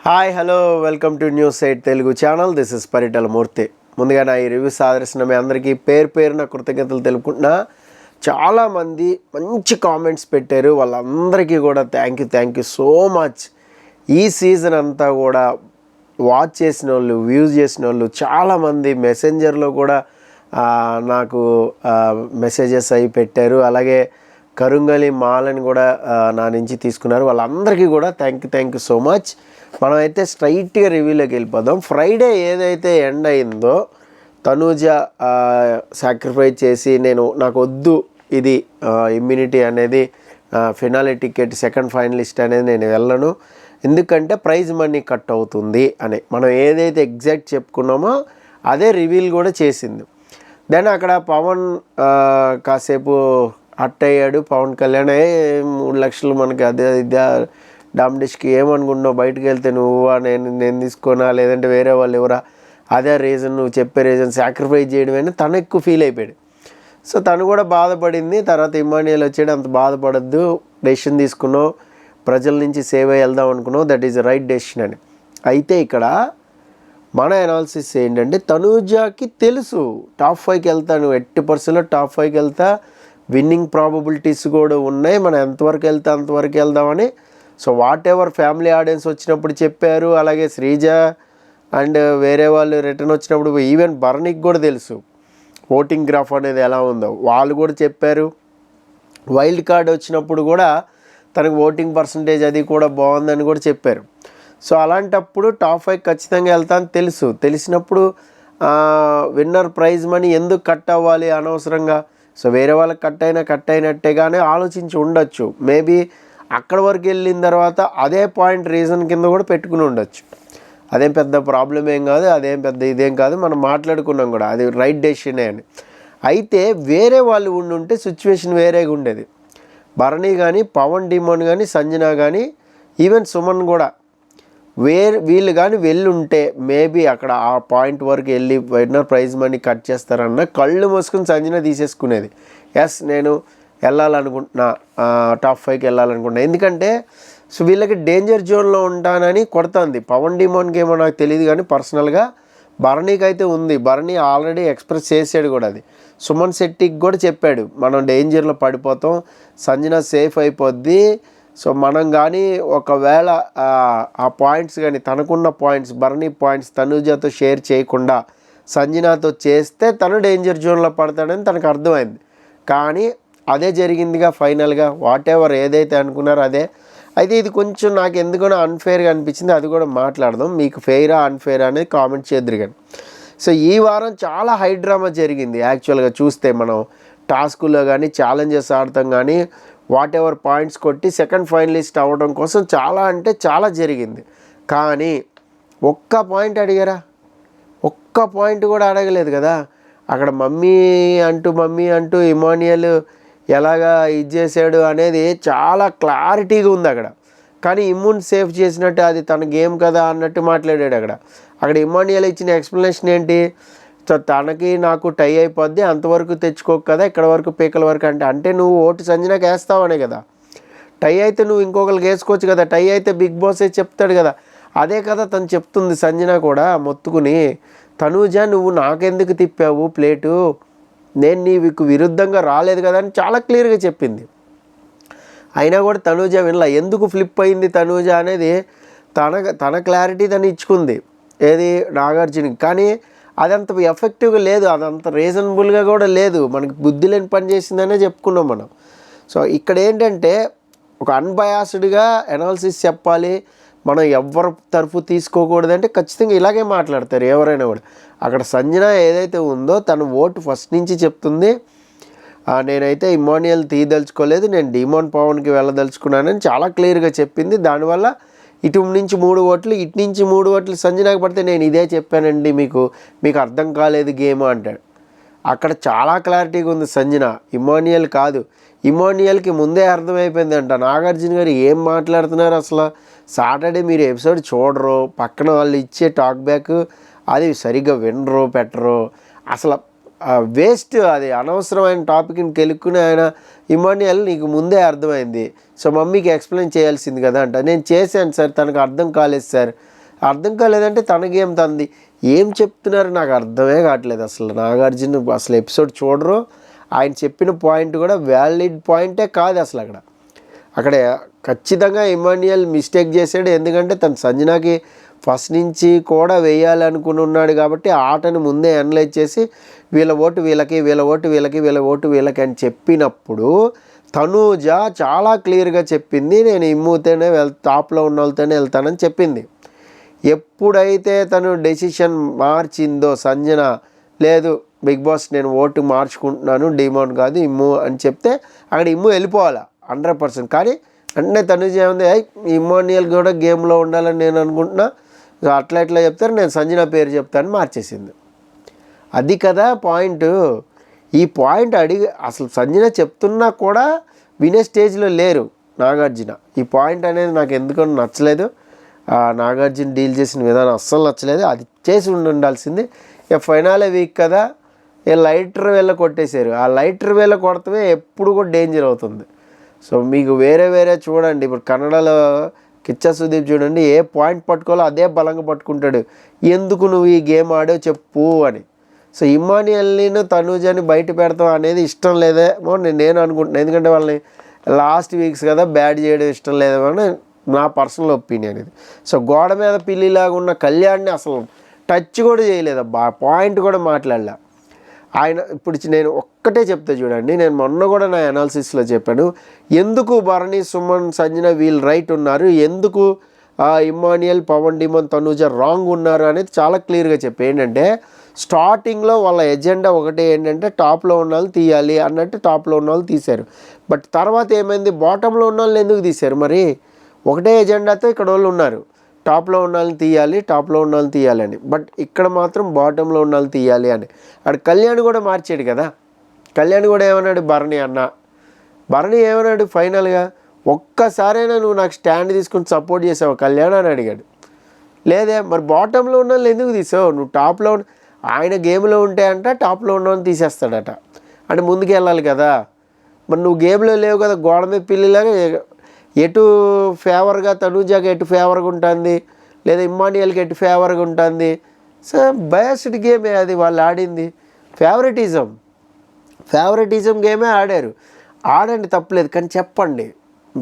Hi hello welcome to news 8 Telugu channel. This is Paritala Murthy. ముందుగా నా ఈ రివ్యూస్ ఆదర్శన మీ అందరికీ పేరున కృతజ్ఞతలు తెలుపుకుంటున్నా. చాలామంది మంచి కామెంట్స్ పెట్టారు, వాళ్ళందరికీ కూడా థ్యాంక్ యూ సో మచ్. ఈ సీజన్ అంతా కూడా వాచ్ చేసిన వాళ్ళు, వ్యూస్ చేసిన వాళ్ళు చాలామంది మెసెంజర్లో కూడా నాకు మెసేజెస్ అవి పెట్టారు. అలాగే కరుంగలి మాలని కూడా నా నుంచి తీసుకున్నారు. వాళ్ళందరికీ కూడా థ్యాంక్ యూ సో మచ్. మనమైతే స్ట్రైట్గా రివ్యూలోకి వెళ్ళిపోదాం. ఫ్రైడే ఏదైతే ఎండ్ అయిందో, తనూజ సాక్రిఫైస్ చేసి నాకు వద్దు ఇది ఇమ్యూనిటీ అనేది, ఫినాలే టికెట్ సెకండ్ ఫైనలిస్ట్ అనేది నేను వెళ్ళను, ఎందుకంటే ప్రైజ్ మనీ కట్ అవుతుంది అని మనం ఏదైతే ఎగ్జాక్ట్ చెప్పుకున్నామో అదే రివీల్ కూడా చేసింది. దెన్ అక్కడ పవన్ కాసేపు హట్ అయ్యాడు. పవన్ కళ్యాణ్ 3 లక్షలు మనకి అదే ఇదే డామ్డిష్కి ఏమనుకుంటున్నావు, బయటకు వెళ్తే నువ్వా నేను తీసుకోనా లేదంటే వేరే వాళ్ళు ఎవరా, అదే రీజన్ నువ్వు చెప్పే రీజన్ సాక్రిఫైస్ చేయడమేనా, తను ఎక్కువ ఫీల్ అయిపోయాడు. సో తను కూడా బాధపడింది. తర్వాత ఇమాన్యుయల్ వచ్చాడు, అంత బాధపడద్దు, డెసిషన్ తీసుకున్నావు, ప్రజల నుంచి సేవ్ అయ్యి వెళ్దాం అనుకున్నావు, దట్ ఈజ్ రైట్ డెసిషన్ అని. అయితే ఇక్కడ మన అనాలిసిస్ ఏంటంటే, తనూజకి తెలుసు టాప్ 5కి వెళ్తాను, 80% టాప్ 5కి వెళ్తా, విన్నింగ్ ప్రాబబిలిటీస్ కూడా ఉన్నాయి, మనం ఎంతవరకు వెళ్తే అంతవరకు వెళ్దామని. So what ever family audience వచ్చినప్పుడు చెప్పారు, అలాగే శ్రీజ అండ్ వేరే వాళ్ళు రిటర్న్ వచ్చినప్పుడు, ఈవెన్ భరణికి కూడా తెలుసు ఓటింగ్ గ్రాఫ్ అనేది ఎలా ఉందో, వాళ్ళు కూడా చెప్పారు. వైల్డ్ కార్డ్ వచ్చినప్పుడు కూడా తనకు ఓటింగ్ పర్సంటేజ్ అది కూడా బాగుందని కూడా చెప్పారు. సో అలాంటప్పుడు టాప్ 5 ఖచ్చితంగా వెళ్తాను తెలిసినప్పుడు విన్నర్ ప్రైజ్ మనీ ఎందుకు కట్ అవ్వాలి అనవసరంగా. సో వేరే వాళ్ళకి కట్ అయినట్టేగానే ఆలోచించి ఉండొచ్చు. మేబీ అక్కడ వరకు వెళ్ళిన తర్వాత అదే పాయింట్ రీజన్ కింద కూడా పెట్టుకుని ఉండొచ్చు. అదేం పెద్ద ప్రాబ్లం ఏం కాదు, అదేం పెద్ద ఇదేం కాదు, మనం మాట్లాడుకున్నాం కూడా అది రైట్ డెసిషనే అని. అయితే వేరే వాళ్ళు ఉండుంటే సిచ్యువేషన్ వేరేగా ఉండేది. భరణి కానీ, పవన్ డిమోన్ కానీ, సంజన కానీ, ఈవెన్ సుమన్ కూడా వీళ్ళు కానీ వెళ్ళుంటే మేబీ అక్కడ ఆ పాయింట్ వరకు వెళ్ళి విన్నర్ ప్రైజ్ మనీ కట్ చేస్తారన్న కళ్ళు మూసుకుని సంజన తీసేసుకునేది. ఎస్ నేను వెళ్ళాలనుకుంటున్నా, టాప్ 5కి వెళ్ళాలనుకుంటున్నా, ఎందుకంటే సో వీళ్ళకి డేంజర్ జోన్లో ఉంటానని కొడుతుంది. పవన్ డిమోన్కి ఏమో నాకు తెలియదు కానీ పర్సనల్గా భరణికి అయితే ఉంది. భరణి ఆల్రెడీ ఎక్స్ప్రెస్ చేసాడు కూడా అది. సుమన్ శెట్టికి కూడా చెప్పాడు, మనం డేంజర్లో పడిపోతాం, సంజన సేఫ్ అయిపోద్ది. సో మనం కానీ ఒకవేళ ఆ పాయింట్స్ కానీ తనకున్న పాయింట్స్, భరణి పాయింట్స్ తనూజతో షేర్ చేయకుండా సంజనాతో చేస్తే తను డేంజర్ జోన్లో పడతాడని తనకు అర్థమైంది. కానీ అదే జరిగిందిగా ఫైనల్గా. వాట్ ఎవర్ ఏదైతే అనుకున్నారో అదే. అయితే ఇది కొంచెం నాకు ఎందుకనో అన్ఫేర్గా అనిపించింది, అది కూడా మాట్లాడదాం. మీకు ఫెయిరా అన్ఫేరా అనేది కామెంట్ చేద్దరు కానీ. సో ఈ వారం చాలా హై డ్రామా జరిగింది యాక్చువల్గా చూస్తే. మనం టాస్కుల్లో కానీ ఛాలెంజెస్ ఆడతాం కానీ వాట్ ఎవర్ పాయింట్స్ కొట్టి సెకండ్ ఫైనలిస్ట్ అవ్వడం కోసం చాలా అంటే చాలా జరిగింది. కానీ ఒక్క పాయింట్ అడిగారా? ఒక్క పాయింట్ కూడా అడగలేదు కదా. అక్కడ మమ్మీ అంటూ ఇమాన్యుయల్ ఎలాగా ఇది చేశాడు అనేది చాలా క్లారిటీగా ఉంది అక్కడ. కానీ ఇమ్యూన్ సేఫ్ చేసినట్టు అది తన గేమ్ కదా అన్నట్టు మాట్లాడాడు అక్కడ ఇమాన్యుయల్ ఇచ్చిన ఎక్స్ప్లెనేషన్ ఏంటి, తనకి నాకు టై అయిపోద్ది, అంతవరకు తెచ్చుకోకు కదా, ఇక్కడ వరకు పీకల వరకు అంటే నువ్వు ఓటు సంజనకి వేస్తావనే కదా. టై అయితే నువ్వు ఇంకొకరికి వేసుకోవచ్చు కదా, టై అయితే బిగ్ బాసే చెప్తాడు కదా. అదే కదా తను చెప్తుంది సంజన కూడా మొత్తుకుని, తనూజ నువ్వు నాకెందుకు తిప్పావు ప్లేటు, నేను నీకు విరుద్ధంగా రాలేదు కదా అని చాలా క్లియర్గా చెప్పింది. అయినా కూడా తనూజ వినలా. ఎందుకు ఫ్లిప్ అయింది తనూజ అనేది తన క్లారిటీ తను ఇచ్చుకుంది ఏది నాగార్జునకి. కానీ అదంత ఎఫెక్టివ్గా లేదు, అదంత రీజనబుల్గా కూడా లేదు, మనకి బుద్ధి లేని పని చేసిందనే చెప్పుకున్నాం మనం. సో ఇక్కడ ఏంటంటే ఒక అన్బయాస్డ్గా అనాలిసిస్ చెప్పాలి, మనం ఎవరి తరఫు తీసుకోకూడదంటే ఖచ్చితంగా ఇలాగే మాట్లాడతారు ఎవరైనా కూడా. అక్కడ సంజన ఏదైతే ఉందో తన ఓటు ఫస్ట్ నుంచి చెప్తుంది, నేనైతే ఇమాన్యుయల్ తీయదలుచుకోలేదు, నేను డిమోన్ పవన్కి వెళ్ళదలుచుకున్నానని చాలా క్లియర్గా చెప్పింది. దానివల్ల ఇటు నుంచి 3 ఓట్లు, ఇటు నుంచి 3 ఓట్లు సంజనకు పడితే నేను ఇదే చెప్పానండి, మీకు అర్థం కాలేదు గేమ్ అంటాడు. అక్కడ చాలా క్లారిటీగా ఉంది సంజన, ఇమాన్యుయల్ కాదు. ఇమాన్యుయల్కి ముందే అర్థమైపోయిందంట, నాగార్జున గారు ఏం మాట్లాడుతున్నారు అసలు, సాటర్డే మీరు ఎపిసోడ్ చూడరు, పక్కన వాళ్ళు ఇచ్చే టాక్ బ్యాక్ అది సరిగ్గా వినరు పెట్టరు, అసలు వేస్ట్, అది అనవసరమైన టాపిక్ని కెలుక్కుని ఆయన ఇమాన్యుయల్ నీకు ముందే అర్థమైంది, సో మమ్మీకి ఎక్స్ప్లెయిన్ చేయాల్సింది కదా అంట. నేను చేశాను సార్, తనకు అర్థం కాలేదు సార్, అర్థం కాలేదంటే తన గేమ్ తంది. ఏం చెప్తున్నారు నాకు అర్థమే కావట్లేదు అసలు. నాగార్జున అసలు ఎపిసోడ్ చూడరు. ఆయన చెప్పిన పాయింట్ కూడా వ్యాలిడ్ పాయింటే కాదు అసలు. అక్కడ ఖచ్చితంగా ఇమాన్యుయల్ మిస్టేక్ చేశాడు. ఎందుకంటే తను సంజనాకి ఫస్ట్ నుంచి కూడా వేయాలనుకుని ఉన్నాడు కాబట్టి ఆటను ముందే అనలైజ్ చేసి వీళ్ళ ఓటు వీళ్ళకి, వీళ్ళ ఓటు వీళ్ళకి, వీళ్ళ ఓటు వీళ్ళకి అని చెప్పినప్పుడు తనూజ చాలా క్లియర్గా చెప్పింది, నేను ఇమ్ముతోనే టాప్లో ఉన్న వాళ్ళతోనే వెళ్తానని చెప్పింది. ఎప్పుడైతే తను డెసిషన్ మార్చిందో సంజన, లేదు బిగ్ బాస్ నేను ఓటు మార్చుకుంటున్నాను, డిమాండ్ కాదు ఇమ్ము అని చెప్తే అక్కడ ఇమ్ము వెళ్ళిపోవాలా 100%. కానీ అంటే తనూజ ఏముంది, ఇమాన్యుయల్ కూడా గేమ్లో ఉండాలని నేను అనుకుంటున్నా, అట్లా ఎట్లా చెప్తారు, నేను సంజన పేరు చెప్తాను మార్చేసింది. అది కదా పాయింట్. ఈ పాయింట్ అడిగి అసలు సంజన చెప్తున్నా కూడా వినే స్టేజ్లో లేరు నాగార్జున. ఈ పాయింట్ అనేది నాకు ఎందుకో నచ్చలేదు. నాగార్జున డీల్ చేసిన విధానం అస్సలు నచ్చలేదు. అది చేసి ఉండాల్సింది. ఫైనల్ వీక్ కదా, లైటర్ వేళ కొట్టేశారు. ఆ లైటర్ వేళ కొడతమే ఎప్పుడు కూడా డేంజర్ అవుతుంది. సో మీకు వేరే చూడండి, ఇప్పుడు కన్నడలో కిచ్చా సుదీప్ చూడండి, ఏ పాయింట్ పట్టుకోవాలో అదే బలంగా పట్టుకుంటాడు. ఎందుకు నువ్వు ఈ గేమ్ ఆడో చెప్పు అని. సో ఇమాన్యుయల్ని తనూజని బయట పెడతాం అనేది ఇష్టం లేదేమో నేను అనుకుంటున్నాను. ఎందుకంటే వాళ్ళని లాస్ట్ వీక్స్ కదా బ్యాడ్ చేయడం ఇష్టం లేదేమో అని నా పర్సనల్ ఒపీనియన్ ఇది. సో గోడ మీద పిల్లిలాగా ఉన్న కళ్యాణ్ని అసలు టచ్ కూడా చేయలేదు అబ్బా, పాయింట్ కూడా మాట్లాడలే ఆయన. ఇప్పుడు నేను ఒక్కటే చెప్తే చూడండి, నేను మొన్న కూడా నా అనాలిసిస్లో చెప్పాను, ఎందుకు భరణి, సుమన్, సంజన వీళ్ళు రైట్ ఉన్నారు, ఎందుకు ఇమాన్యుయల్, పవన్ డిమాండ్, తనూజ రాంగ్ ఉన్నారు అనేది చాలా క్లియర్గా చెప్పి. ఏంటంటే స్టార్టింగ్లో వాళ్ళ ఎజెండా ఒకటే, ఏంటంటే టాప్లో ఉన్న వాళ్ళు తీయాలి అన్నట్టు టాప్లో ఉన్న వాళ్ళు తీశారు. బట్ తర్వాత ఏమైంది, బాటంలో ఉన్న వాళ్ళని ఎందుకు తీశారు? మరి ఒకటే ఎజెండాతో ఇక్కడ వాళ్ళు ఉన్నారు, టాప్లో ఉన్న వాళ్ళని తీయాలి, టాప్లో ఉన్న వాళ్ళని తీయాలని. బట్ ఇక్కడ మాత్రం బాటంలో ఉన్న వాళ్ళని తీయాలి అని. అక్కడ కళ్యాణ్ కూడా మార్చాడు కదా. కళ్యాణ్ కూడా ఏమన్నాడు, భరణి అన్న, భరణి ఏమన్నాడు ఫైనల్గా, ఒక్కసారైనా నువ్వు నాకు స్టాండ్ తీసుకుని సపోర్ట్ చేసావు కళ్యాణ్ అని అడిగాడు. లేదే, మరి బాటంలో ఉన్న వాళ్ళు ఎందుకు తీసావు? నువ్వు టాప్లో ఆయన గేమ్లో ఉంటే అంట టాప్లో ఉన్నవాడిని తీసేస్తాడట, అంటే ముందుకు వెళ్ళాలి కదా. మరి నువ్వు గేమ్లో లేవు కదా, గోడ మీద పిల్లిలాగా ఎటు ఫేవర్గా తనూజాకి ఎటు ఫేవర్గా ఉంటుంది, లేదా ఇమాన్యుయల్కి ఎటు ఫేవర్గా ఉంటుంది. సో బయాస్డ్ గేమే అది వాళ్ళు ఆడింది. ఫేవరెటిజం గేమే ఆడారు. ఆడండి తప్పలేదు, కానీ చెప్పండి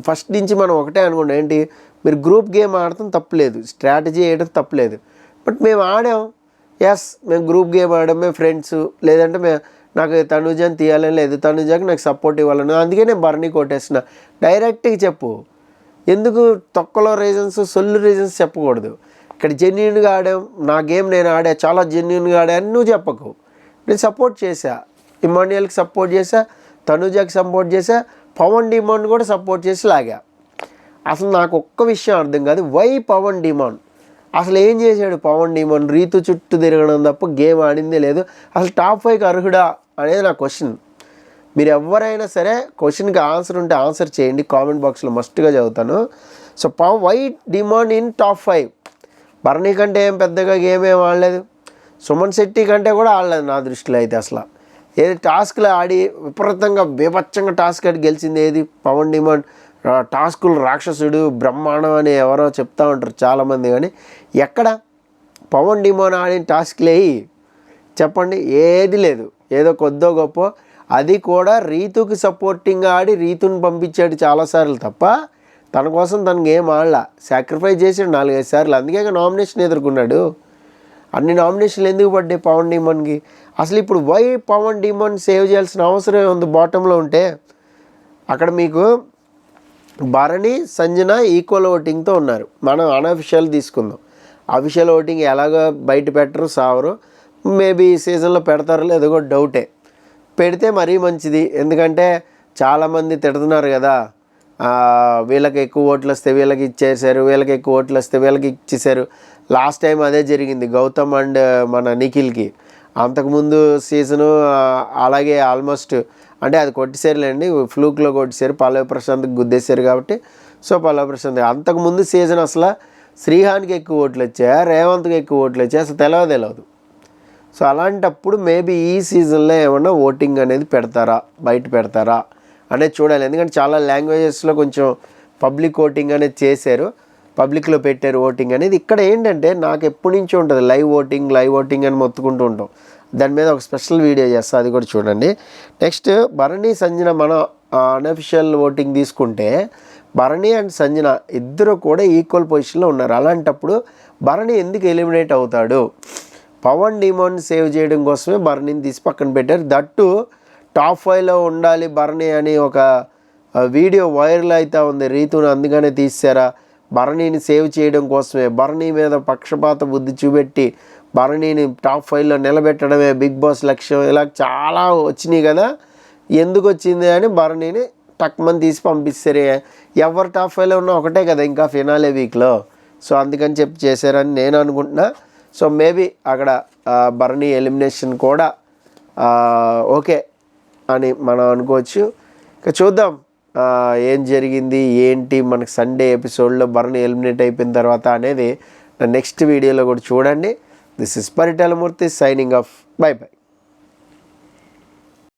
ఫస్ట్ నుంచి మనం ఒకటే అనుకోండి, ఏంటి మీరు గ్రూప్ గేమ్ ఆడటం తప్పలేదు, స్ట్రాటజీ వేయడం తప్పలేదు. బట్ మేము ఆడాం, మేము గ్రూప్ గేమ్ ఆడాం, మేము ఫ్రెండ్స్, లేదంటే నాకు తనూజని తీయాలని లేదు, తనూజకి నాకు సపోర్ట్ ఇవ్వాలని, అందుకే నేను భరణి కొట్టేసిన. డైరెక్ట్గా చెప్పు. ఎందుకు తొక్కలో రీజన్స్, సొల్లు రీజన్స్ చెప్పకూడదు. ఇక్కడ జెన్యున్గా ఆడాం, నా గేమ్ నేను ఆడా, చాలా జెన్యున్గా ఆడా అని నువ్వు చెప్పకు. నేను సపోర్ట్ చేశా, ఇమాన్యుయల్కి సపోర్ట్ చేశా, తనూజకి సపోర్ట్ చేశా, పవన్ డిమాండ్ కూడా సపోర్ట్ చేసి లాగా. అసలు నాకు ఒక్క విషయం అర్థం కాదు, వై పవన్ డిమాండ్ అసలు ఏం చేశాడు? పవన్ డిమాండ్ రీతు చుట్టూ తిరగడం తప్ప గేమ్ ఆడిందే లేదు. అసలు టాప్ 5కి అర్హుడా అనేది నా క్వశ్చన్. మీరు ఎవరైనా సరే క్వశ్చన్కి ఆన్సర్ ఉంటే ఆన్సర్ చేయండి, కామెంట్ బాక్స్లో మస్ట్గా చదువుతాను. So why demand in top 5? Bharani కంటే ఏం పెద్దగా గేమ్ ఏం ఆడలేదు, సుమన్ శెట్టి కంటే కూడా ఆడలేదు నా దృష్టిలో అయితే. అసలు ఏది టాస్క్లో ఆడి విపరీతంగా బీభత్సంగా టాస్క్ ఆడి గెలిచింది ఏది? పవన్ డిమాండ్. టాస్కులు రాక్షసుడు, బ్రహ్మాండం అని ఎవరో చెప్తూ ఉంటారు చాలామంది, కానీ ఎక్కడ పవన్ డిమాండ్ ఆడిన టాస్క్లే చెప్పండి? ఏది లేదు. ఏదో కొద్దో గొప్ప, అది కూడా రీతుకి సపోర్టింగ్ ఆడి రీతుని పంపించాడు చాలాసార్లు తప్ప తన కోసం తనకి ఏం ఆడలా. సాక్రిఫైస్ చేసాడు 4-5 సార్లు, అందుకే నామినేషన్ ఎదుర్కొన్నాడు. అన్ని నామినేషన్లు ఎందుకు పడ్డాయి పవన్ డిమాండ్కి? అసలు ఇప్పుడు వై పవన్ డిమాండ్ సేవ్ చేయాల్సిన అవసరం ఉంది బాటంలో ఉంటే? అక్కడ మీకు భరణి, సంజన ఈక్వల్ ఓటింగ్తో ఉన్నారు. మనం అన్అఫిషియల్ తీసుకుందాం. అఫిషియల్ ఓటింగ్ ఎలాగో బయట పెట్టరు, సావరు. మేబీ ఈ సీజన్లో పెడతారో లేదో కూడా డౌటే. పెడితే మరీ మంచిది, ఎందుకంటే చాలామంది తిడుతున్నారు కదా, వీళ్ళకి ఎక్కువ ఓట్లు వస్తే వీళ్ళకి ఇచ్చేసారు, వీళ్ళకి ఎక్కువ ఓట్లు వస్తే వీళ్ళకి ఇచ్చేసారు. లాస్ట్ టైం అదే జరిగింది గౌతమ్ అండ్ మన నిఖిల్కి. అంతకుముందు సీజను అలాగే ఆల్మోస్ట్, అంటే అది కొట్టేసారులేండి, ఫ్లూక్లో కొట్టేసారు, పల్లవి ప్రశాంత్కి గుద్దేశారు కాబట్టి. సో పల్లవి ప్రశాంత్ అంతకుముందు సీజన్ అసలు శ్రీహాన్కి ఎక్కువ ఓట్లు వచ్చాయా, రేవంత్కి ఎక్కువ ఓట్లు వచ్చాయి, అసలు తెలియదు. సో అలాంటప్పుడు మేబీ ఈ సీజన్లో ఏమన్నా ఓటింగ్ అనేది పెడతారా, బయట పెడతారా అనేది చూడాలి. ఎందుకంటే చాలా లాంగ్వేజెస్లో కొంచెం పబ్లిక్ ఓటింగ్ అనేది చేశారు. పబ్లిక్లో పెట్టారు ఓటింగ్ అనేది. ఇక్కడ ఏంటంటే నాకు ఎప్పటి నుంచో ఉంటుంది లైవ్ ఓటింగ్ అని మొత్తుకుంటూ ఉంటాం. దాని మీద ఒక స్పెషల్ వీడియో చేస్తా, అది కూడా చూడండి. నెక్స్ట్ భరణి సంజన మన అన్అఫిషియల్ ఓటింగ్ తీసుకుంటే భరణి అండ్ సంజన ఇద్దరు కూడా ఈక్వల్ పొజిషన్లో ఉన్నారు. అలాంటప్పుడు భరణి ఎందుకు ఎలిమినేట్ అవుతాడు? పవన్ డిమాండ్ సేవ్ చేయడం కోసమే భరణిని తీసి పక్కన పెట్టారు. దట్టు టాప్ 5లో ఉండాలి భరణి అని ఒక వీడియో వైరల్ అవుతూ ఉంది. రీతును అందుకనే తీసారా? భరణిని సేవ్ చేయడం కోసమే, భరణి మీద పక్షపాత బుద్ధి చూపెట్టి భరణిని టాప్ 5లో నిలబెట్టడమే బిగ్ బాస్ లక్ష్యం. ఇలా చాలా వచ్చినాయి కదా, ఎందుకు వచ్చింది అని భరణిని టక్మని తీసి పంపిస్తారు. ఎవరు టాప్ 5లో ఉన్నా ఒకటే కదా ఇంకా ఫినాలే వీక్లో. సో అందుకని చెప్పి చేశారని నేను అనుకుంటున్నా. సో మేబీ అక్కడ భరణి ఎలిమినేషన్ కూడా ఓకే అని మనం అనుకోవచ్చు. ఇక చూద్దాం ఏం జరిగింది ఏంటి మనకి సండే ఎపిసోడ్లో భరణి ఎలిమినేట్ అయిపోయిన తర్వాత అనేది నెక్స్ట్ వీడియోలో కూడా చూడండి. This is Paritala Murthy signing off. By by.